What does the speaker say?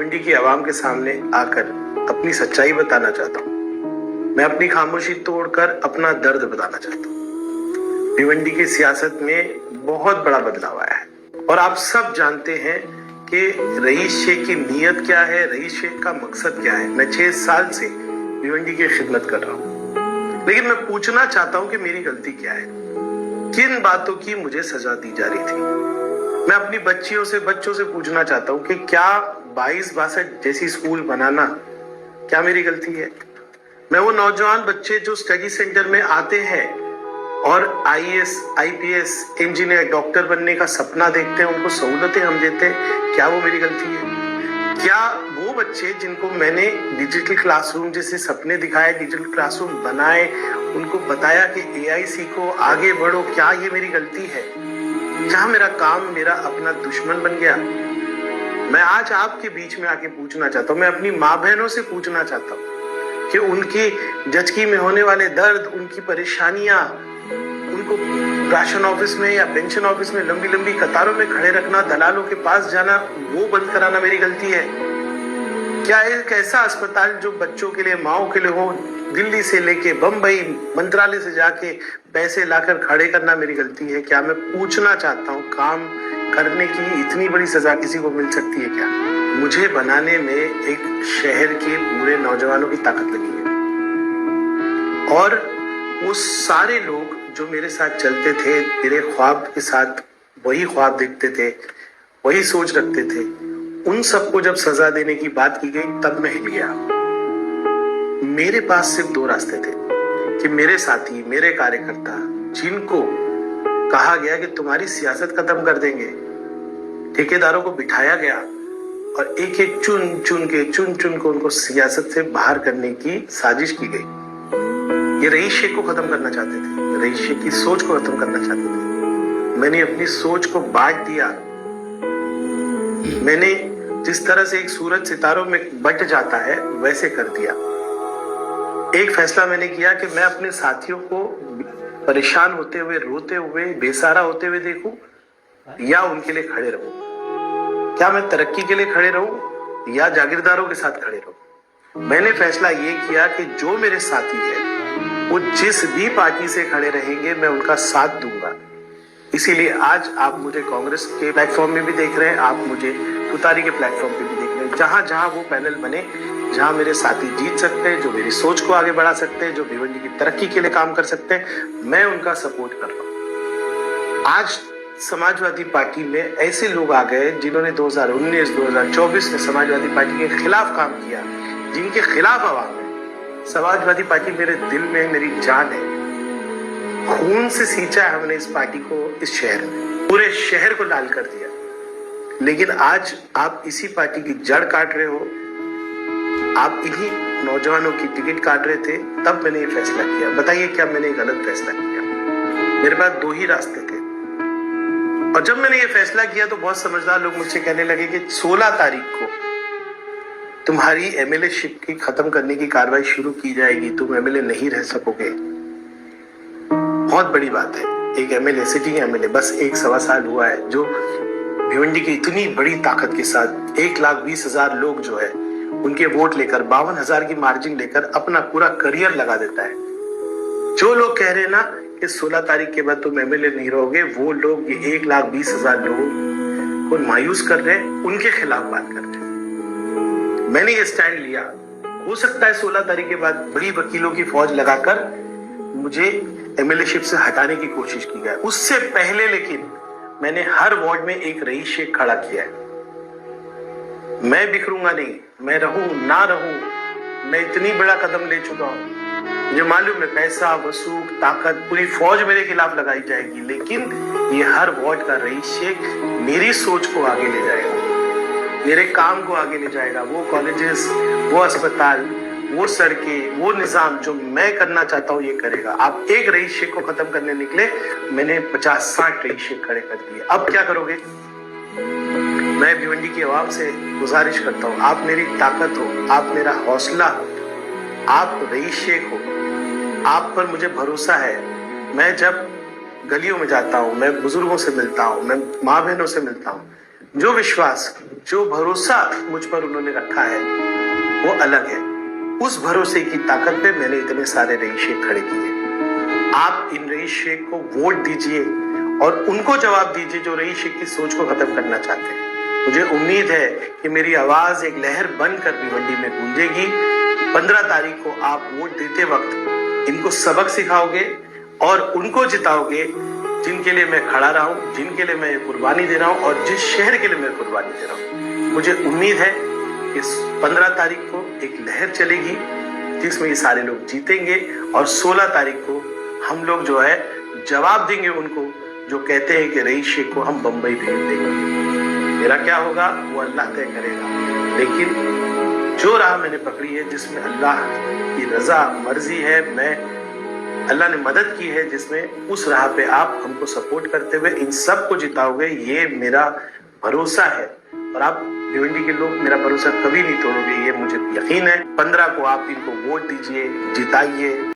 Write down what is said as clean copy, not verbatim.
भिवंडी की आवाम के सामने आकर अपनी सच्चाई बताना चाहता हूँ। मैं अपनी खामोशी तोड़कर अपना दर्द बताना चाहता हूँ। भिवंडी की सियासत में बहुत बड़ा बदलाव आया है और आप सब जानते हैं कि रईस शेख की नीयत क्या है, रईस शेख का मकसद क्या है। मैं 6 साल से भिवंडी की खिदमत कर रहा हूँ, लेकिन मैं पूछना चाहता हूँ कि मेरी गलती क्या है, किन बातों की मुझे सजा दी जा रही थी। मैं अपनी बच्चों से पूछना चाहता हूँ कि क्या 22-62 जैसी स्कूल बनाना क्या मेरी गलती है। मैं वो नौजवान बच्चे जो स्टडी सेंटर में आते हैं और IAS, IPS, इंजीनियर, डॉक्टर बनने का सपना देखते हैं, उनको सहूलतें हम देते हैं, क्या वो मेरी गलती है। क्या वो बच्चे जिनको मैंने डिजिटल क्लासरूम जैसे सपने दिखाए, डिजिटल क्लासरूम बनाए, उनको बताया कि AI सीखो, आगे बढ़ो, क्या ये मेरी गलती है। क्या मेरा काम मेरा अपना दुश्मन बन गया। मैं आज आपके बीच में आके पूछना चाहता हूँ, मैं अपनी माँ बहनों से पूछना चाहता हूँ कि उनकी जचकी में होने वाले दर्द, उनकी परेशानियां, उनको राशन ऑफिस में या पेंशन ऑफिस में लंबी लंबी कतारों में खड़े रखना, दलालों के पास जाना, वो बंद कराना मेरी गलती है। क्या एक ऐसा अस्पताल जो बच्चों के लिए, माओ के लिए हो, दिल्ली से लेके बंबई, मंत्रालय से जाके पैसे लाकर खड़े करना मेरी गलती है। क्या मैं पूछना चाहता हूँ, काम करने की इतनी बड़ी सजा किसी को मिल सकती है क्या। मुझे बनाने में एक शहर के पूरे नौजवानों की ताकत लगी है और वो सारे लोग जो मेरे साथ चलते थे, मेरे ख्वाब के साथ वही ख्वाब देखते थे, वही सोच रखते थे, उन सबको जब सजा देने की बात की गई तब मैं हिल गया। मेरे पास सिर्फ 2 रास्ते थे कि मेरे साथी, मेरे कार्यकर्ता, जिनको कहा गया कि तुम्हारी सियासत खत्म कर देंगे, ठेकेदारों को बिठाया गया और एक एक चुन चुन के उनको सियासत से बाहर करने की साजिश की गई। ये रईस शेख को खत्म करना चाहते थे, रईस शेख की सोच को खत्म करना चाहते थे। मैंने अपनी सोच को बांट दिया। मैंने जिस तरह से एक सूरज सितारों में बट जाता है वैसे कर दिया। एक फैसला मैंने किया कि मैं अपने साथियों को परेशान होते हुए, रोते हुए, बेसहारा होते हुए देखूं या उनके लिए खड़े रहूं। क्या मैं तरक्की के लिए खड़े रहूं या जागीरदारों के साथ खड़े रहूं। मैंने फैसला ये किया कि जो मेरे साथी है वो जिस भी पार्टी से खड़े रहेंगे मैं उनका साथ दूंगा। इसीलिए आज आप मुझे कांग्रेस के प्लेटफॉर्म में भी देख रहे हैं, आप मुझे तुतारी के प्लेटफॉर्म पे भी देख रहे हैं। जहां जहां वो पैनल बने, जहां मेरे साथी जीत सकते हैं, जो मेरी सोच को आगे बढ़ा सकते हैं, जो भिवंडी की तरक्की के लिए काम कर सकते हैं, मैं उनका सपोर्ट कर रहा हूं। आज समाजवादी पार्टी में ऐसे लोग आ गए जिन्होंने 2019, 2024 में समाजवादी पार्टी के खिलाफ काम किया, जिनके खिलाफ आवाम है। समाजवादी पार्टी मेरे दिल में मेरी जान है। खून से सींचा है हमने इस पार्टी को, इस शहर में पूरे शहर को लाल कर दिया। लेकिन आज आप इसी पार्टी की जड़ काट रहे हो, आप इन्हीं नौजवानों की टिकट काट रहे थे। तब मैंने ये फैसला किया। बताइए क्या मैंने गलत फैसला किया। मेरे पास 2 ही रास्ते थे और जब मैंने ये फैसला किया तो बहुत समझदार लोग मुझसे कहने लगे कि 16 तारीख को तुम्हारी MLA शिप की खत्म करने की कार्रवाई शुरू की जाएगी, तुम MLA नहीं रह सकोगे। बहुत बड़ी बात है, एक MLA, सिटिंग MLA, बस 1-1.25 साल हुआ है, जो भिवंडी की इतनी बड़ी ताकत के साथ 1,20,000 लोग जो है उनके वोट लेकर 52,000 की मार्जिन लेकर अपना पूरा करियर लगा देता है। जो लोग कह रहे हैं ना कि 16 तारीख के बाद तुम MLA नहीं रहोगे, वो लोग ये 1,20,000 लोग को मायूस कर रहे हैं, उनके खिलाफ बात कर रहे हैं। मैंने ये स्टैंड लिया। हो सकता है 16 तारीख के बाद बड़ी वकीलों की फौज लगाकर मुझे MLA शिप से हटाने की कोशिश की जाए। उससे पहले लेकिन मैंने हर वार्ड में एक रईस शेख खड़ा किया है। मैं बिखरूंगा नहीं, मैं रहूं ना रहूं, मैं इतनी बड़ा कदम ले चुका हूं। मुझे मालूम है पैसा, वसूख, ताकत, पूरी फौज मेरे खिलाफ लगाई जाएगी, लेकिन ये हर वार्ड का रईस शेख मेरी सोच को आगे ले जाएगा, मेरे काम को आगे ले जाएगा। वो कॉलेजेस, वो अस्पताल, वो सड़कें, वो निजाम जो मैं करना चाहता हूँ ये करेगा। आप एक रईस शेख को खत्म करने निकले, मैंने 50-60 रईस शेख खड़े कर दिए। अब क्या करोगे। मैं भिवंडी की आवाम से गुजारिश करता हूँ, आप मेरी ताकत हो, आप मेरा हौसला हो, आप रईस शेख हो, आप पर मुझे भरोसा है। मैं जब गलियों में जाता हूँ, मैं बुजुर्गों से मिलता हूँ, मैं माँ बहनों से मिलता हूँ, जो विश्वास जो भरोसा मुझ पर उन्होंने रखा है वो अलग है। उस भरोसे की ताकत पे मैंने इतने सारे रईस शेख खड़े किए। आप इन रईस शेख को वोट दीजिए और उनको जवाब दीजिए जो रईस शेख की सोच को खत्म करना चाहते हैं। मुझे उम्मीद है कि मेरी आवाज एक लहर बनकर भिवंडी में गूंजेगी। 15 तारीख को आप वोट देते वक्त इनको सबक सिखाओगे और उनको जिताओगे जिनके लिए मैं खड़ा रहा हूं, जिनके लिए मैं कुर्बानी दे रहा हूं और जिस शहर के लिए मैं कुर्बानी दे रहा हूं। मुझे उम्मीद है कि 15 तारीख को एक लहर चलेगी जिसमें ये सारे लोग जीतेंगे और 16 तारीख को हम लोग जो है जवाब देंगे उनको जो कहते हैं कि रईस शेख को हम बंबई भेज देंगे। मेरा क्या होगा वो अल्लाह तय करेगा, लेकिन जो राह मैंने पकड़ी है जिसमें अल्लाह की रजा मर्जी है, मैं अल्लाह ने मदद की है जिसमें, उस राह पे आप हमको सपोर्ट करते हुए इन सब को जिताओगे, ये मेरा भरोसा है। और आप भिवंडी के लोग मेरा भरोसा कभी नहीं तोड़ोगे, ये मुझे यकीन है। 15 को आप इनको वोट दीजिए, जिताइए।